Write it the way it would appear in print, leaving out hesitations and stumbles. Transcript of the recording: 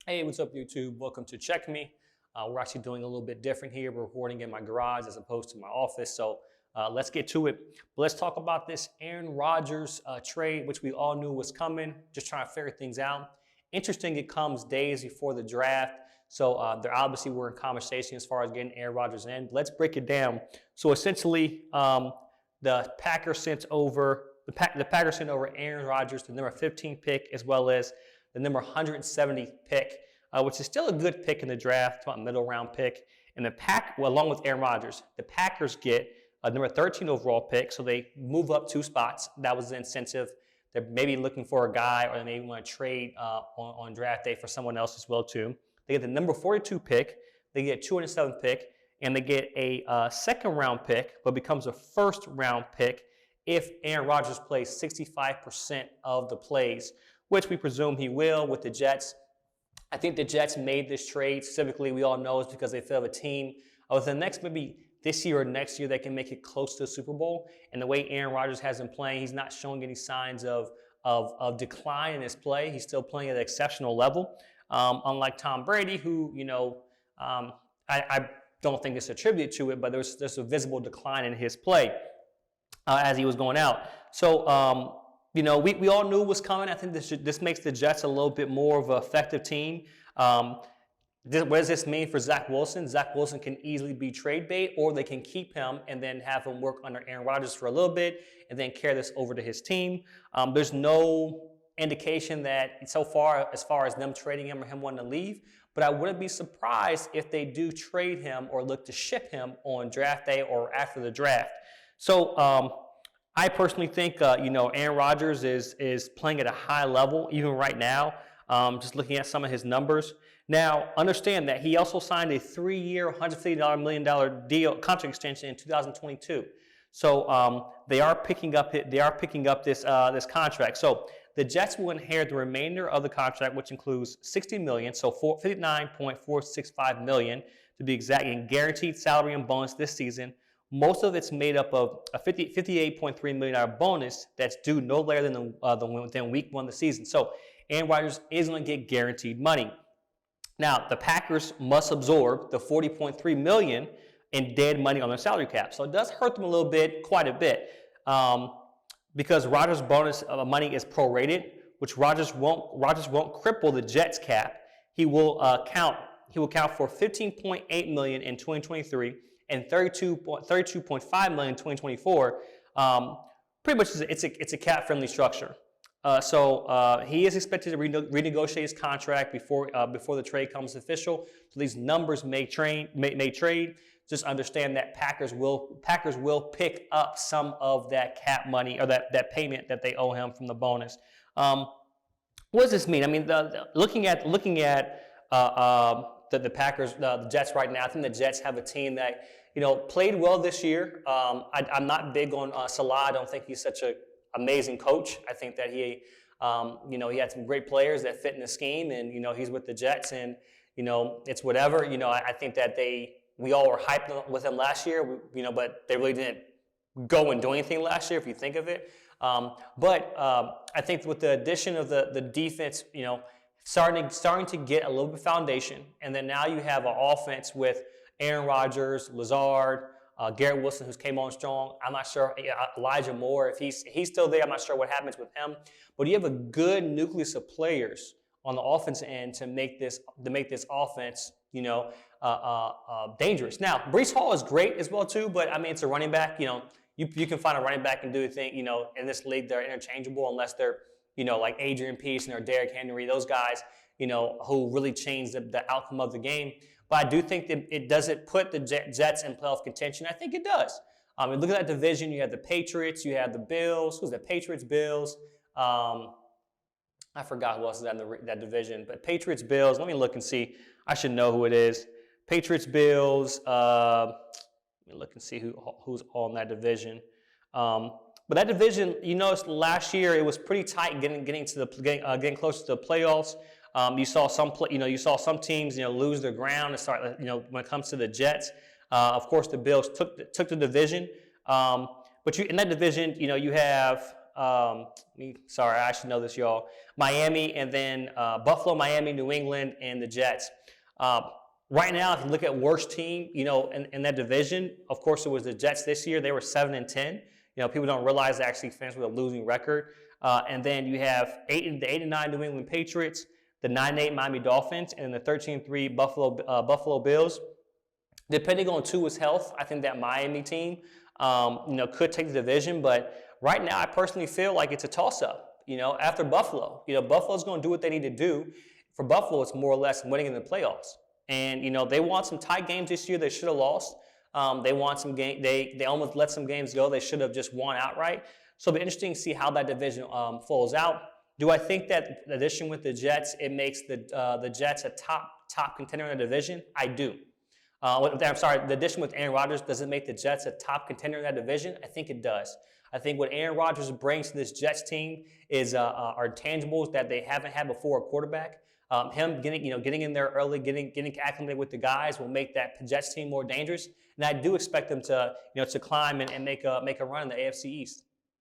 Hey, what's up, YouTube? Welcome to Check Me. We're actually doing a little bit different here. We're recording in my garage as opposed to my office. So let's get to it. But let's talk about this Aaron Rodgers trade, which we all knew was coming. Just trying to figure things out. Interesting, it comes days before the draft. So there obviously were in conversation as far as getting Aaron Rodgers in. But let's break it down. So essentially, the Packers sent over Aaron Rodgers, the number 15 pick, as well as the number 170 pick, which is still a good pick in the draft, about middle round pick. And along with Aaron Rodgers, the Packers get a number 13 overall pick, so they move up 2 spots. That was the incentive. They're maybe looking for a guy, or they maybe want to trade on draft day for someone else as well too. They get the number 42 pick, they get 207th pick, and they get a second round pick, but becomes a first round pick if Aaron Rodgers plays 65% of the plays, which we presume he will with the Jets. I think the Jets made this trade specifically, we all know, is because they feel a team within the next, maybe this year or next year, they can make it close to the Super Bowl. And the way Aaron Rodgers has been playing, he's not showing any signs of decline in his play. He's still playing at an exceptional level. Unlike Tom Brady, who, I don't think it's attributed to it, but there's a visible decline in his play as he was going out. So, we all knew it was coming. I think this makes the Jets a little bit more of an effective team. What does this mean for Zach Wilson? Zach Wilson can easily be trade bait, or they can keep him and then have him work under Aaron Rodgers for a little bit and then carry this over to his team. There's no indication that so far as them trading him or him wanting to leave, but I wouldn't be surprised if they do trade him or look to ship him on draft day or after the draft. So, I personally think, Aaron Rodgers is playing at a high level even right now, just looking at some of his numbers. Now, understand that he also signed a 3-year, $150 million contract extension in 2022. So they are picking up this contract. So the Jets will inherit the remainder of the contract, which includes $60 million, so $59.465 million to be exact, in guaranteed salary and bonus this season. Most of it's made up of a $58.3 million bonus that's due no later than week 1 of the season. So Aaron Rodgers is going to get guaranteed money. Now, the Packers must absorb the $40.3 million in dead money on their salary cap. So it does hurt them a little bit, quite a bit, because Rodgers' bonus money is prorated, which Rodgers won't cripple the Jets cap. He will count for $15.8 million in 2023. And $32.5 million in 2024, pretty much it's a cap-friendly structure. So he is expected to renegotiate his contract before the trade comes official. So these numbers may trade. Just understand that Packers will pick up some of that cap money, or that payment that they owe him from the bonus. What does this mean? I mean, looking at the Packers, the Jets right now, I think the Jets have a team that played well this year. I'm not big on Salah. I don't think he's such an amazing coach. I think that he had some great players that fit in the scheme, and he's with the Jets, and it's whatever. I think that we all were hyped with him last year, but they really didn't go and do anything last year if you think of it. But I think with the addition of the defense, starting to get a little bit of foundation, and then now you have an offense with Aaron Rodgers, Lazard, Garrett Wilson, who's came on strong. I'm not sure, Elijah Moore, if he's still there, I'm not sure what happens with him. But you have a good nucleus of players on the offense end to make this offense, dangerous. Now, Breece Hall is great as well too, but I mean, it's a running back. You can find a running back and do a thing. In this league, they're interchangeable unless they're like Adrian Peterson or Derrick Henry, those guys, who really change the outcome of the game. But I do think that does it put the Jets in playoff contention? I think it does. Look at that division. You have the Patriots. You have the Bills. Who's that? Patriots, Bills. I forgot who else is in that division. But Patriots, Bills. Let me look and see. I should know who it is. Patriots, Bills. Let me look and see who's all in that division. But that division, last year it was pretty tight getting close to the playoffs. You saw some teams, lose their ground and start, when it comes to the Jets. Of course, the Bills took the division. But in that division, you have Sorry, I should know this, y'all. Miami, and then Buffalo, Miami, New England, and the Jets. Right now, if you look at worst team, in that division, of course, it was the Jets this year. They were 7-10. People don't realize that actually fans with a losing record. And then you have the 8-9 New England Patriots, the 9-8 Miami Dolphins, and the 13-3 Buffalo Bills. Depending on Tua's health, I think that Miami team, could take the division. But right now, I personally feel like it's a toss-up. After Buffalo, Buffalo's going to do what they need to do. For Buffalo, it's more or less winning in the playoffs. And they won some tight games this year. They should have lost. They won some game. They almost let some games go. They should have just won outright. So it'll be interesting to see how that division falls out. Do I think that the addition with the Jets, it makes the Jets a top contender in the division? I do. The addition with Aaron Rodgers, does it make the Jets a top contender in that division? I think it does. I think what Aaron Rodgers brings to this Jets team is are tangibles that they haven't had before a quarterback. Him getting in there early, getting acclimated with the guys will make that Jets team more dangerous. And I do expect them to climb and make a run in the AFC East.